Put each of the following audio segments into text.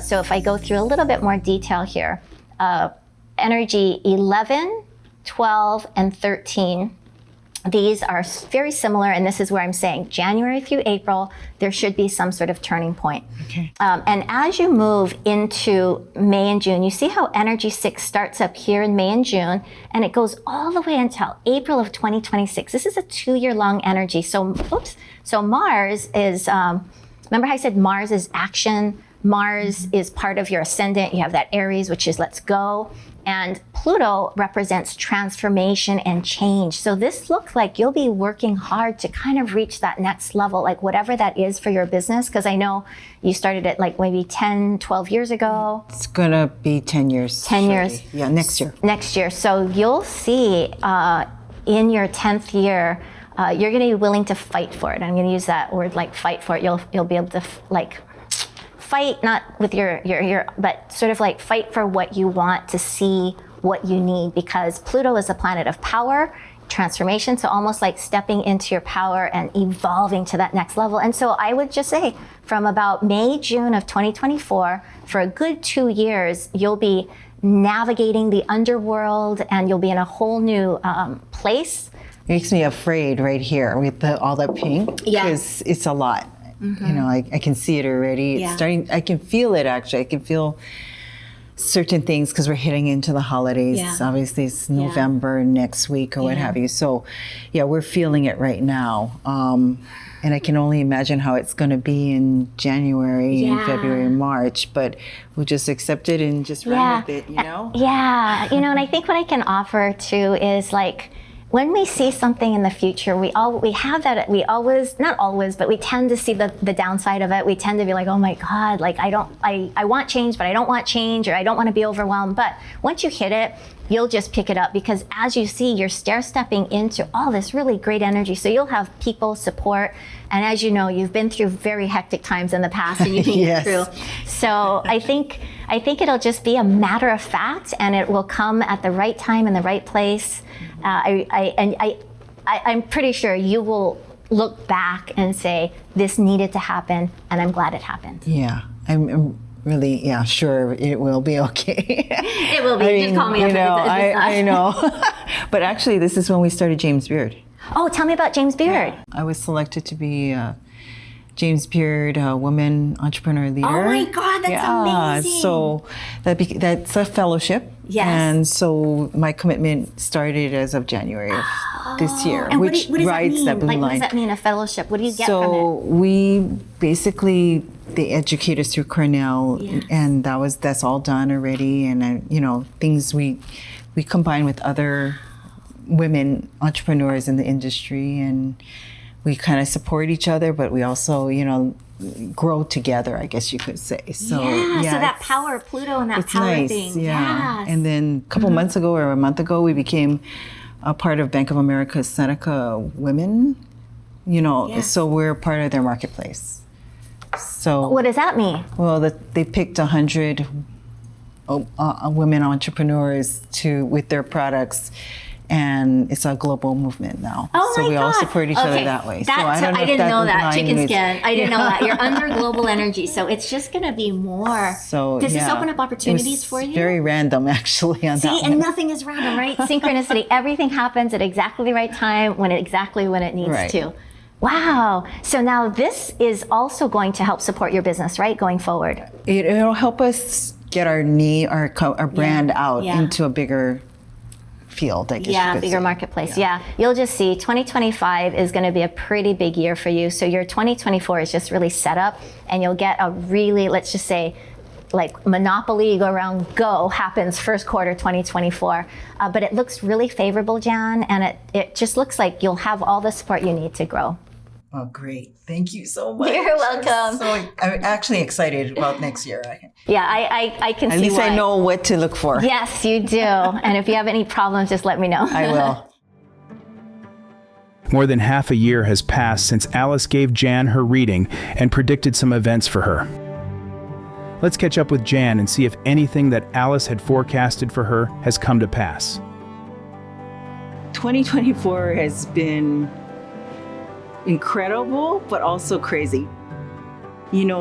So if I go through a little bit more detail here, energy 11, 12, and 13, these are very similar, and this is where I'm saying January through April, there should be some sort of turning point. Okay. And as you move into May and June, you see how energy 6 starts up here in May and June, and it goes all the way until April of 2026. This is a 2-year-long energy. So Mars is, remember how I said Mars is action? Mars is part of your ascendant. You have that Aries, which is let's go. And Pluto represents transformation and change. So this looks like you'll be working hard to kind of reach that next level, like whatever that is for your business. Because I know you started it like maybe 10, 12 years ago. It's gonna be 10 years. 10 years. Yeah, next year. Next year. So you'll see in your 10th year, you're gonna be willing to fight for it. I'm gonna use that word like fight for it. You'll be able to fight, not with your, but sort of like fight for what you want, to see what you need, because Pluto is a planet of power, transformation, so almost like stepping into your power and evolving to that next level. And so I would just say from about May, June of 2024, for a good 2 years, you'll be navigating the underworld and you'll be in a whole new place. It makes me afraid right here with all that pink, because it's a lot. You know, I can see it already. It's starting, I can feel it actually. I can feel certain things because we're hitting into the holidays. Obviously it's November next week or what have you. So yeah, we're feeling it right now. And I can only imagine how it's going to be in January and February and March, but we'll just accept it and just run with it, you know? Yeah, you know, and I think what I can offer too is like, when we see something in the future, we have that, we always, not always, but we tend to see the downside of it. We tend to be like, oh my God, like I want change, but I don't want change, or I don't want to be overwhelmed. But once you hit it, you'll just pick it up, because as you see, you're stair-stepping into all this really great energy. So you'll have people, support, and as you know, you've been through very hectic times in the past, and you've been through. So I think it'll just be a matter of fact, and it will come at the right time in the right place. I'm pretty sure you will look back and say, this needed to happen, and I'm glad it happened. Yeah, I'm really, sure it will be okay. It will be. Just call me up. I know. But actually, this is when we started James Beard. Oh, tell me about James Beard. Yeah. I was selected to be James Beard Woman Entrepreneur Leader. Oh my God, that's amazing. So that's a fellowship. Yes. And so my commitment started as of January of this year, and which what does rides that blue line. What does that mean, a fellowship? What do you get from it? So we basically, they educate us through Cornell, and that's all done already. And you know, things we combine with other women entrepreneurs in the industry, and we kind of support each other, but we also, you know, grow together, I guess you could say. So so that power of Pluto and that power thing. Yeah. And then a couple months ago or a month ago, we became a part of Bank of America's Seneca Women, you know, so we're part of their marketplace. So what does that mean? Well, they picked 100 women entrepreneurs with their products, and it's a global movement now. Oh so my we God. all support each other that way. I didn't know that. Chicken skin. I didn't know that. You're under global energy, so it's just going to be more. So does this open up opportunities for you? Very random, actually. On that and nothing is random, right? Synchronicity. Everything happens at exactly the right time, exactly when it needs to. Wow. So now this is also going to help support your business, right, going forward? It'll help us get our brand out into a bigger field, I guess you could bigger say. marketplace. Yeah. You'll just see 2025 is going to be a pretty big year for you. So your 2024 is just really set up, and you'll get a really, let's just say, like Monopoly go around go happens first quarter 2024. But it looks really favorable, Jan, and it just looks like you'll have all the support you need to grow. Oh, great. Thank you so much. You're welcome. I'm actually excited about next year. Yeah, I can see At least why. I know what to look for. Yes, you do. And if you have any problems, just let me know. I will. More than half a year has passed since Alice gave Jan her reading and predicted some events for her. Let's catch up with Jan and see if anything that Alice had forecasted for her has come to pass. 2024 has been incredible, but also crazy.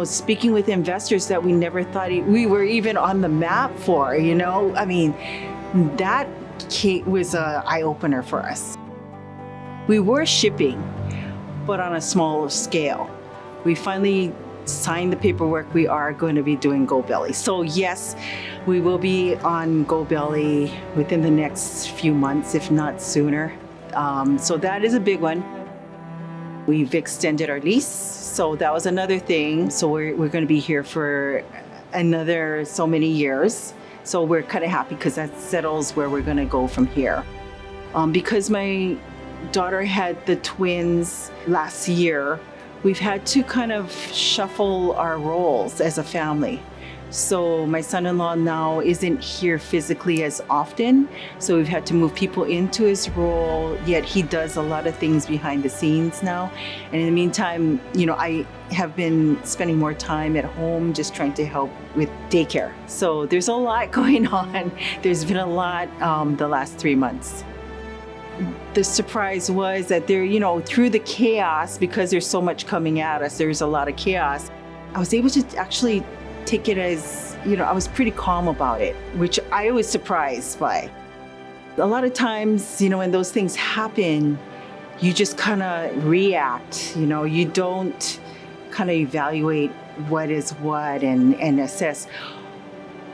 speaking with investors that we never thought we were even on the map for, I mean, that was an eye-opener for us. We were shipping, but on a smaller scale. We finally signed the paperwork. We are going to be doing Go Belly. So yes, we will be on Go Belly within the next few months, if not sooner. So that is a big one. We've extended our lease, so that was another thing. So we're going to be here for another so many years. So we're kind of happy because that settles where we're going to go from here. Because my daughter had the twins last year, we've had to kind of shuffle our roles as a family. So my son-in-law now isn't here physically as often, so we've had to move people into his role, yet he does a lot of things behind the scenes now. And in the meantime, I have been spending more time at home just trying to help with daycare. So there's a lot going on. There's been a lot the last 3 months. The surprise was that there, through the chaos, because there's so much coming at us, there's a lot of chaos, I was able to actually take it as, I was pretty calm about it, which I was surprised by. A lot of times, when those things happen, you just kind of react, you don't kind of evaluate what is what and assess,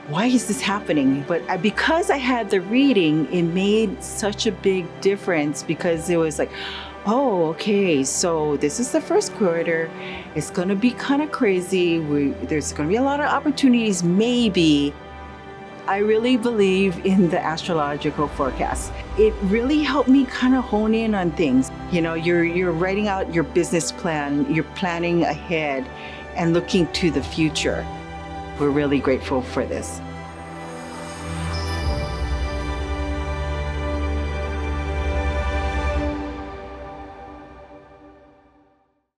why is this happening? But because I had the reading, it made such a big difference, because it was like, oh, okay, so this is the first quarter. It's going to be kind of crazy. There's going to be a lot of opportunities, maybe. I really believe in the astrological forecast. It really helped me kind of hone in on things. You're writing out your business plan, you're planning ahead and looking to the future. We're really grateful for this.